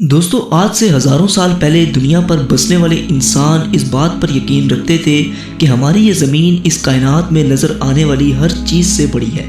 दोस्तों, आज से हजारों साल पहले दुनिया पर बसने वाले इंसान इस बात पर यकीन रखते थे कि हमारी ये ज़मीन इस कायनात में नज़र आने वाली हर चीज़ से बड़ी है।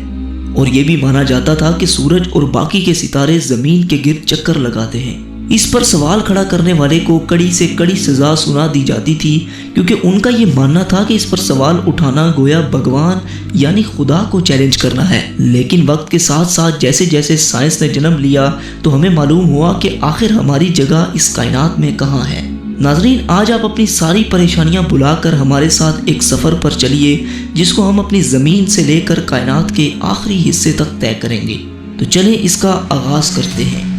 और ये भी माना जाता था कि सूरज और बाकी के सितारे ज़मीन के गिर्द चक्कर लगाते हैं। इस पर सवाल खड़ा करने वाले को कड़ी से कड़ी सज़ा सुना दी जाती थी, क्योंकि उनका ये मानना था कि इस पर सवाल उठाना गोया भगवान यानी खुदा को चैलेंज करना है। लेकिन वक्त के साथ साथ जैसे जैसे साइंस ने जन्म लिया तो हमें मालूम हुआ कि आखिर हमारी जगह इस कायनात में कहाँ है। नाजरीन, आज आप अपनी सारी परेशानियां भुलाकर हमारे साथ एक सफ़र पर चलिए, जिसको हम अपनी ज़मीन से लेकर कायनात के आखिरी हिस्से तक तय करेंगे। तो चलें इसका आगाज़ करते हैं।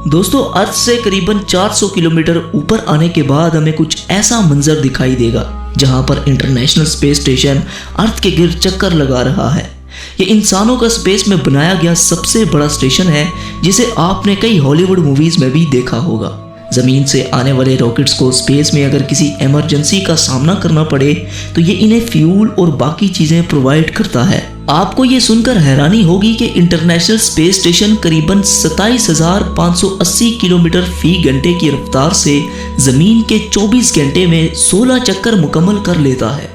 दोस्तों, अर्थ से करीबन 400 किलोमीटर ऊपर आने के बाद हमें कुछ ऐसा मंजर दिखाई देगा जहां पर इंटरनेशनल स्पेस स्टेशन अर्थ के गिर्द चक्कर लगा रहा है। ये इंसानों का स्पेस में बनाया गया सबसे बड़ा स्टेशन है, जिसे आपने कई हॉलीवुड मूवीज में भी देखा होगा। जमीन से आने वाले रॉकेट्स को स्पेस में अगर किसी इमरजेंसी का सामना करना पड़े तो ये इन्हें फ्यूल और बाकी चीजें प्रोवाइड करता है। आपको ये सुनकर हैरानी होगी कि इंटरनेशनल स्पेस स्टेशन करीबन 27,580 किलोमीटर फी घंटे की रफ्तार से जमीन के 24 घंटे में 16 चक्कर मुकम्मल कर लेता है।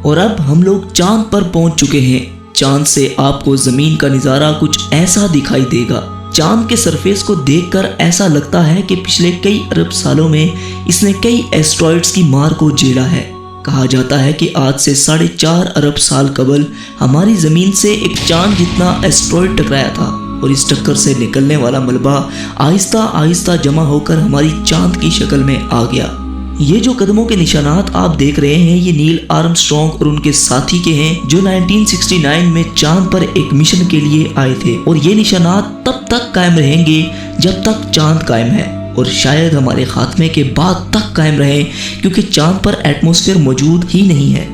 और अब हम लोग चांद पर पहुंच चुके हैं। चांद से आपको जमीन का नज़ारा कुछ ऐसा दिखाई देगा। चांद के सरफेस को देखकर ऐसा लगता है कि पिछले कई अरब सालों में इसने कई एस्ट्रॉइड्स की मार को झेला है। कहा जाता है कि आज से 4.5 अरब साल कबल हमारी ज़मीन से एक चांद जितना एस्ट्रॉइड टकराया था, और इस टक्कर से निकलने वाला मलबा आहिस्ता आहिस्ता जमा होकर हमारी चांद की शक्ल में आ गया। ये जो कदमों के निशानात आप देख रहे हैं, ये नील आर्मस्ट्रॉन्ग और उनके साथी के हैं, जो 1969 में चांद पर एक मिशन के लिए आए थे। और ये निशानात तब तक कायम रहेंगे जब तक चांद कायम है, और शायद हमारे खात्मे के बाद तक कायम रहे, क्योंकि चांद पर एटमॉस्फेयर मौजूद ही नहीं है।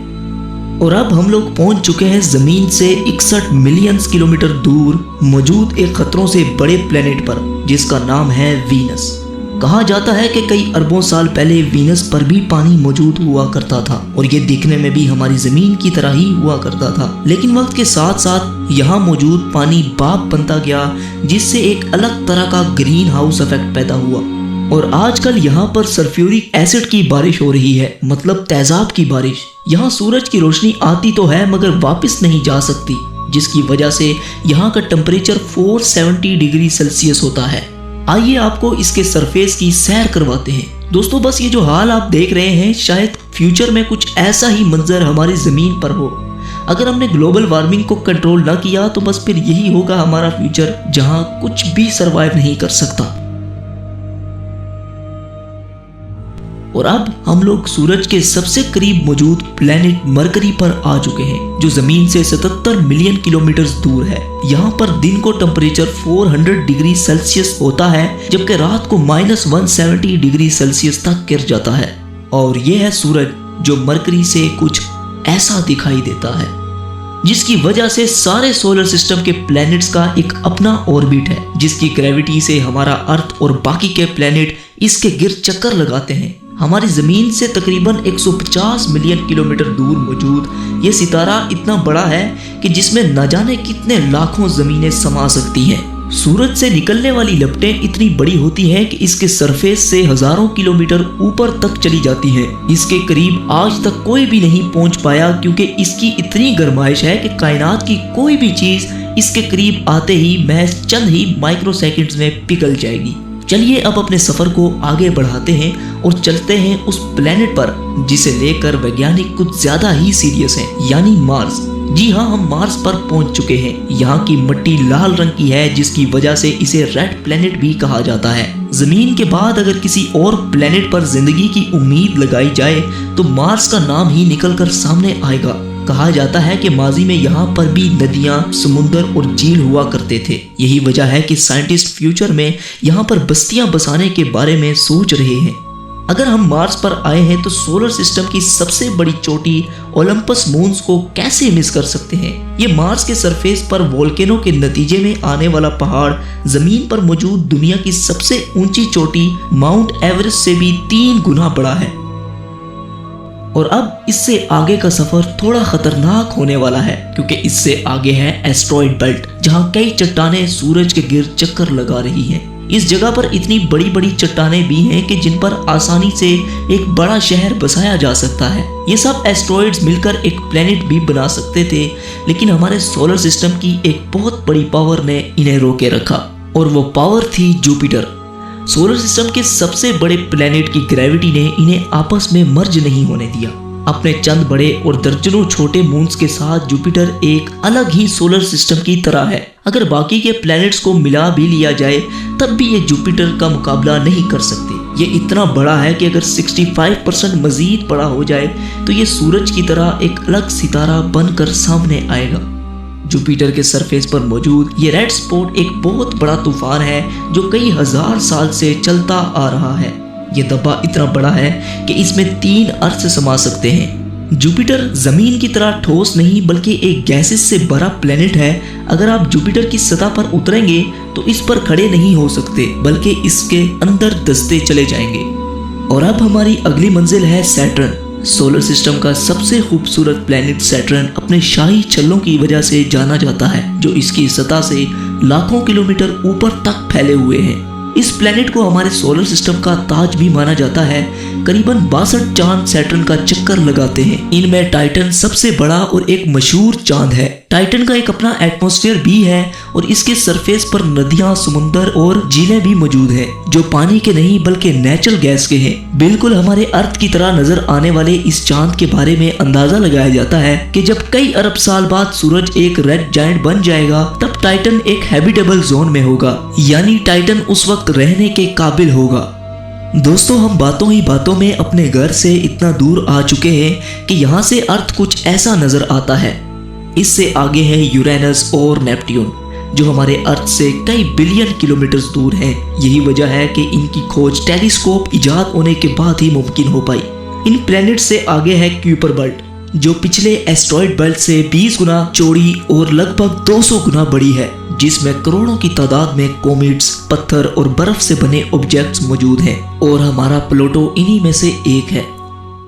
और अब हम लोग पहुंच चुके हैं जमीन से 61 मिलियन किलोमीटर दूर मौजूद एक खतरों से बड़े प्लेनेट पर, जिसका नाम है वीनस। कहा जाता है कि कई अरबों साल पहले वीनस पर भी पानी मौजूद हुआ करता था, और ये दिखने में भी हमारी जमीन की तरह ही हुआ करता था। लेकिन वक्त के साथ साथ यहाँ मौजूद पानी भाप बनता गया, जिससे एक अलग तरह का ग्रीन हाउस इफेक्ट पैदा हुआ। और आजकल यहाँ पर सल्फ्यूरिक एसिड की बारिश हो रही है, मतलब तेजाब की बारिश। यहाँ सूरज की रोशनी आती तो है मगर वापस नहीं जा सकती, जिसकी वजह से यहाँ का टेम्परेचर 470 डिग्री सेल्सियस होता है। आइए आपको इसके सरफेस की सैर करवाते हैं। दोस्तों, बस ये जो हाल आप देख रहे हैं, शायद फ्यूचर में कुछ ऐसा ही मंजर हमारी ज़मीन पर हो। अगर हमने ग्लोबल वार्मिंग को कंट्रोल ना किया तो बस फिर यही होगा हमारा फ्यूचर, जहां कुछ भी सरवाइव नहीं कर सकता। और अब हम लोग सूरज के सबसे करीब मौजूद प्लेनेट मरकरी पर आ चुके हैं, जो जमीन से 77 मिलियन किलोमीटर दूर है। यहाँ पर दिन को टेम्परेचर 400 डिग्री सेल्सियस होता है, जबकि रात को -170 डिग्री सेल्सियस तक गिर जाता है। और यह है सूरज, जो मरकरी से कुछ ऐसा दिखाई देता है, जिसकी वजह से सारे सोलर सिस्टम के प्लैनेट्स का एक अपना ऑर्बिट है, जिसकी ग्रेविटी से हमारा अर्थ और बाकी के प्लैनेट इसके गिर्द चक्कर लगाते हैं। हमारी जमीन से तकरीबन 150 मिलियन किलोमीटर दूर मौजूद ये सितारा इतना बड़ा है कि जिसमें न जाने कितने लाखों जमीनें समा सकती हैं। सूरज से निकलने वाली लपटें इतनी बड़ी होती हैं कि इसके सरफेस से हजारों किलोमीटर ऊपर तक चली जाती हैं। इसके करीब आज तक कोई भी नहीं पहुंच पाया, क्योंकि इसकी इतनी गर्माइश है कि कायनात की कोई भी चीज इसके करीब आते ही महज चंद ही माइक्रो सेकंड्स में पिघल जाएगी। चलिए अब अपने सफर को आगे बढ़ाते हैं और चलते हैं उस प्लेनेट पर जिसे लेकर वैज्ञानिक कुछ ज्यादा ही सीरियस हैं, यानी मार्स। जी हाँ, हम मार्स पर पहुंच चुके हैं। यहाँ की मिट्टी लाल रंग की है, जिसकी वजह से इसे रेड प्लेनेट भी कहा जाता है। जमीन के बाद अगर किसी और प्लेनेट पर जिंदगी की उम्मीद लगाई जाए तो मार्स का नाम ही निकलकर सामने आएगा। कहा जाता है कि माजी में यहाँ पर भी नदियाँ, समुंदर और झील हुआ करते थे। यही वजह है कि साइंटिस्ट फ्यूचर में यहाँ पर बस्तियाँ बसाने के बारे में सोच रहे हैं। अगर हम मार्स पर आए हैं तो सोलर सिस्टम की सबसे बड़ी चोटी ओलंपस मून्स को कैसे मिस कर सकते हैं। ये मार्स के सरफेस पर वोल्केनो के नतीजे में आने वाला पहाड़ जमीन पर मौजूद दुनिया की सबसे ऊंची चोटी माउंट एवरेस्ट से भी 3 गुना बड़ा है। और अब इससे आगे का सफर थोड़ा खतरनाक होने वाला है, क्योंकि इससे आगे है एस्टेरॉयड बेल्ट, जहां कई चट्टानें सूरज के गिर्द चक्कर लगा रही हैं। इस जगह पर इतनी बड़ी बड़ी चट्टानें भी हैं कि जिन पर आसानी से एक बड़ा शहर बसाया जा सकता है। ये सब एस्टेरॉयड्स मिलकर एक प्लेनेट भी बना सकते थे, लेकिन हमारे सोलर सिस्टम की एक बहुत बड़ी पावर ने इन्हें रोके रखा, और वो पावर थी जुपिटर। सोलर सिस्टम के सबसे बड़े प्लेनेट की ग्रेविटी ने इन्हें आपस में मर्ज नहीं होने दिया। अपने चंद बड़े और दर्जनों छोटे मून्स के साथ जुपिटर एक अलग ही सोलर सिस्टम की तरह है। अगर बाकी के प्लैनेट्स को मिला भी लिया जाए तब भी ये जुपिटर का मुकाबला नहीं कर सकते। ये इतना बड़ा है कि अगर 65% मजीद बड़ा हो जाए तो ये सूरज की तरह एक अलग सितारा बनकर सामने आएगा। जुपिटर के सरफेस पर मौजूद ये रेड स्पॉट एक बहुत बड़ा तूफान है जो कई हजार साल से चलता आ रहा है। ये धब्बा इतना बड़ा है कि इसमें 3 अर्थ समा सकते हैं। जुपिटर जमीन की तरह ठोस नहीं बल्कि एक गैसेस से भरा प्लेनेट है। अगर आप जुपिटर की सतह पर उतरेंगे तो इस पर खड़े नहीं हो सकते बल्कि इसके अंदर धंसते चले जाएंगे। और अब हमारी अगली मंजिल है सैटर्न। सोलर सिस्टम का सबसे खूबसूरत प्लेनेट सैटर्न अपने शाही छल्लों की वजह से जाना जाता है, जो इसकी सतह से लाखों किलोमीटर ऊपर तक फैले हुए हैं। इस प्लेनेट को हमारे सोलर सिस्टम का ताज भी माना जाता है। करीबन 62 चांद सैटर्न का चक्कर लगाते हैं। इनमें टाइटन सबसे बड़ा और एक मशहूर चांद है। टाइटन का एक अपना एटमॉस्फेयर भी है और इसके सरफेस पर नदियां, समुंदर और झीलें भी मौजूद हैं, जो पानी के नहीं बल्कि नेचुरल गैस के हैं। बिल्कुल हमारे अर्थ की तरह नजर आने वाले इस चांद के बारे में अंदाजा लगाया जाता है कि जब कई अरब साल बाद सूरज एक रेड जायंट बन जाएगा तब टाइटन एक हैबिटेबल जोन में होगा, यानी टाइटन उस वक्त रहने के काबिल होगा। दोस्तों, हम बातों ही बातों में अपने घर से इतना दूर आ चुके हैं कि यहाँ से अर्थ कुछ ऐसा नजर आता है। इससे आगे है यूरेनस और नेपट्यून, जो हमारे अर्थ से कई बिलियन किलोमीटर दूर हैं। यही वजह है कि इनकी खोज टेलीस्कोप इजाद होने के बाद ही मुमकिन हो पाई। इन प्लैनेट से आगे है क्यूपर बेल्ट, जो पिछले एस्टेरॉयड बेल्ट से 20 गुना चौड़ी और लगभग 200 गुना बड़ी है, जिसमें करोड़ों की तादाद में कॉमेट्स, पत्थर और बर्फ से बने ऑब्जेक्ट्स मौजूद हैं, और हमारा प्लूटो इन्हीं में से एक है।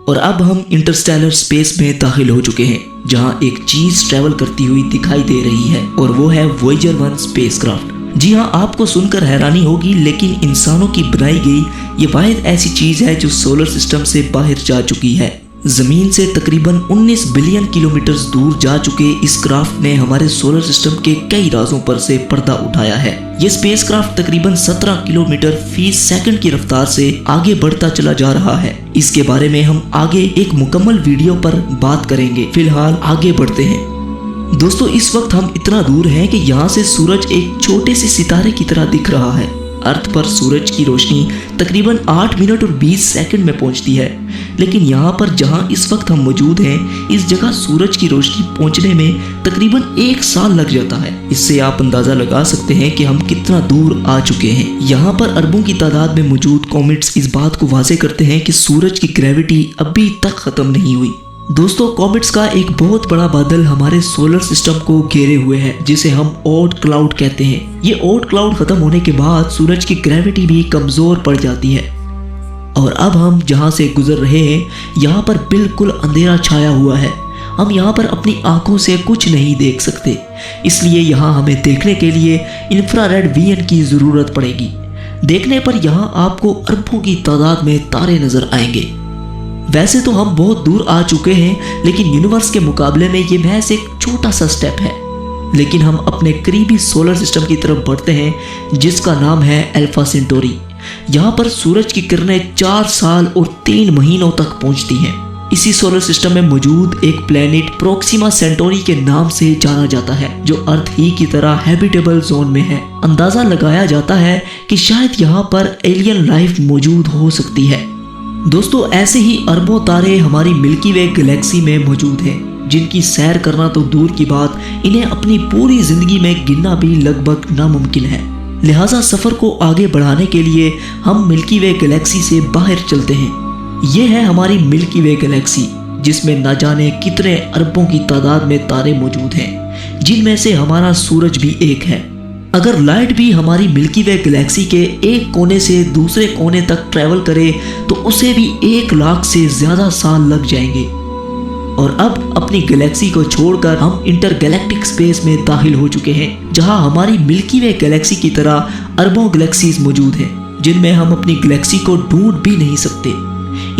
और अब हम इंटरस्टेलर स्पेस में दाखिल हो चुके हैं, जहां एक चीज ट्रेवल करती हुई दिखाई दे रही है, और वो है वॉयेजर 1 स्पेसक्राफ्ट। जी हाँ, आपको सुनकर हैरानी होगी, लेकिन इंसानों की बनाई गई ये वाहिद ऐसी चीज है जो सोलर सिस्टम से बाहर जा चुकी है। जमीन से तकरीबन 19 बिलियन किलोमीटर दूर जा चुके इस क्राफ्ट ने हमारे सोलर सिस्टम के कई राजों पर से पर्दा उठाया है। ये स्पेसक्राफ्ट तकरीबन 17 किलोमीटर फी सेकंड की रफ्तार से आगे बढ़ता चला जा रहा है। इसके बारे में हम आगे एक मुकम्मल वीडियो पर बात करेंगे। फिलहाल आगे बढ़ते हैं। दोस्तों, इस वक्त हम इतना दूर हैं कि यहाँ से सूरज एक छोटे से सितारे की तरह दिख रहा है। अर्थ पर सूरज की रोशनी तकरीबन 8 मिनट और 20 सेकंड में पहुंचती है, लेकिन यहाँ पर जहाँ इस वक्त हम मौजूद हैं, इस जगह सूरज की रोशनी पहुंचने में तकरीबन 1 साल लग जाता है। इससे आप अंदाजा लगा सकते हैं कि हम कितना दूर आ चुके हैं। यहाँ पर अरबों की तादाद में मौजूद कॉमेट्स इस बात को वाज़ेह करते हैं कि सूरज की ग्रेविटी अभी तक खत्म नहीं हुई। दोस्तों, कॉमेट्स का एक बहुत बड़ा बादल हमारे सोलर सिस्टम को घेरे हुए है, जिसे हम ओट क्लाउड कहते हैं। ये ओट क्लाउड खत्म होने के बाद सूरज की ग्रेविटी भी कमजोर पड़ जाती है, और अब हम जहाँ से गुजर रहे हैं यहाँ पर बिल्कुल अंधेरा छाया हुआ है। हम यहाँ पर अपनी आंखों से कुछ नहीं देख सकते, इसलिए यहाँ हमें देखने के लिए इंफ्रारेड विजन की जरूरत पड़ेगी। देखने पर यहाँ आपको अरबों की तादाद में तारे नजर आएंगे। वैसे तो हम बहुत दूर आ चुके हैं, लेकिन यूनिवर्स के मुकाबले में ये महज एक छोटा सा स्टेप है। लेकिन हम अपने करीबी सोलर सिस्टम की तरफ बढ़ते हैं, जिसका नाम है अल्फा सेंटोरी। यहाँ पर सूरज की किरणें 4 साल और 3 महीनों तक पहुँचती हैं। इसी सोलर सिस्टम में मौजूद एक प्लेनेट प्रोक्सिमा सेंटोरी के नाम से जाना जाता है, जो अर्थ ही की तरह हैबिटेबल जोन में है। अंदाजा लगाया जाता है कि शायद यहाँ पर एलियन लाइफ मौजूद हो सकती है। दोस्तों, ऐसे ही अरबों तारे हमारी मिल्की वे गैलेक्सी में मौजूद हैं, जिनकी सैर करना तो दूर की बात, इन्हें अपनी पूरी जिंदगी में गिनना भी लगभग नामुमकिन है। लिहाजा सफर को आगे बढ़ाने के लिए हम मिल्की वे गैलेक्सी से बाहर चलते हैं। ये है हमारी मिल्की वे गैलेक्सी, जिसमें न जाने कितने अरबों की तादाद में तारे मौजूद हैं, जिनमें से हमारा सूरज भी एक है। अगर लाइट भी हमारी मिल्की वे गैलेक्सी के एक कोने से दूसरे कोने तक ट्रैवल करे तो उसे भी 1 लाख से ज्यादा साल लग जाएंगे। और अब अपनी गैलेक्सी को छोड़कर हम इंटरगैलेक्टिक स्पेस में दाखिल हो चुके हैं, जहां हमारी मिल्की वे गैलेक्सी की तरह अरबों गैलेक्सीज मौजूद हैं, जिनमें हम अपनी गैलेक्सी को ढूंढ भी नहीं सकते।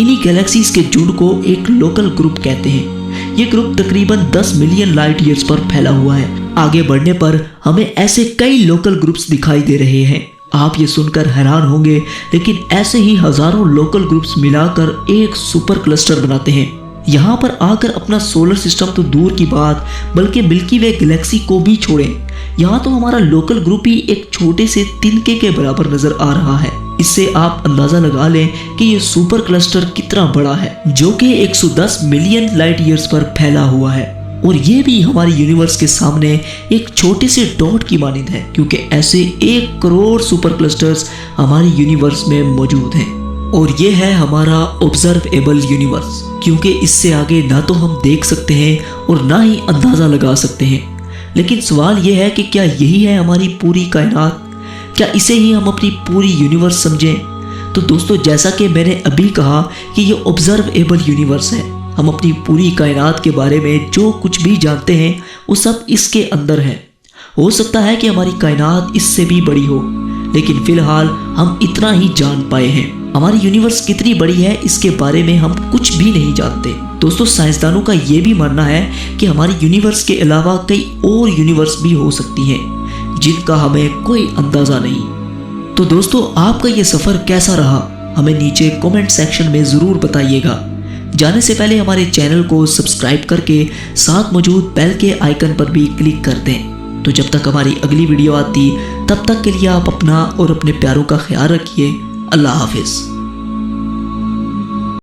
इन्हीं गैलेक्सीज के झुंड को एक लोकल ग्रुप कहते हैं। ये ग्रुप तकरीबन 10 मिलियन लाइट ईयर्स पर फैला हुआ है। आगे बढ़ने पर हमें ऐसे कई लोकल ग्रुप्स दिखाई दे रहे हैं। आप ये सुनकर हैरान होंगे, लेकिन ऐसे ही हजारों लोकल ग्रुप्स मिलाकर एक सुपर क्लस्टर बनाते हैं। यहाँ पर आकर अपना सोलर सिस्टम तो दूर की बात, बल्कि मिल्की वे गैलेक्सी को भी छोड़ें, यहाँ तो हमारा लोकल ग्रुप ही एक छोटे से तिनके के बराबर नजर आ रहा है। इससे आप अंदाजा लगा लें कि ये सुपर क्लस्टर कितना बड़ा है, जो कि 110 मिलियन लाइट ईयर्स पर फैला हुआ है। और ये भी हमारी यूनिवर्स के सामने एक छोटे से डॉट की मानिंद है, क्योंकि ऐसे 1 करोड़ सुपर क्लस्टर्स हमारी यूनिवर्स में मौजूद हैं। और ये है हमारा ऑब्जर्वेबल यूनिवर्स, क्योंकि इससे आगे ना तो हम देख सकते हैं और ना ही अंदाजा लगा सकते हैं। लेकिन सवाल ये है कि क्या यही है हमारी पूरी कायनात? क्या इसे ही हम अपनी पूरी यूनिवर्स समझें? तो दोस्तों, जैसा कि मैंने अभी कहा कि ये ऑब्जर्वेबल यूनिवर्स है। हम अपनी पूरी कायनात के बारे में जो कुछ भी जानते हैं वो सब इसके अंदर है। हो सकता है कि हमारी कायनात इससे भी बड़ी हो, लेकिन फिलहाल हम इतना ही जान पाए हैं। हमारी यूनिवर्स कितनी बड़ी है इसके बारे में हम कुछ भी नहीं जानते। दोस्तों, साइंसदानों का ये भी मानना है कि हमारी यूनिवर्स के अलावा कई और यूनिवर्स भी हो सकती हैं, जिनका हमें कोई अंदाजा नहीं। तो दोस्तों, आपका ये सफर कैसा रहा? हमें नीचे कमेंट सेक्शन में जरूर बताइएगा। जाने से पहले हमारे चैनल को सब्सक्राइब करके साथ मौजूद बेल के आइकन पर भी क्लिक कर दें। तो जब तक हमारी अगली वीडियो आती, तब तक के लिए आप अपना और अपने प्यारों का ख्याल रखिए। अल्लाह हाफिज।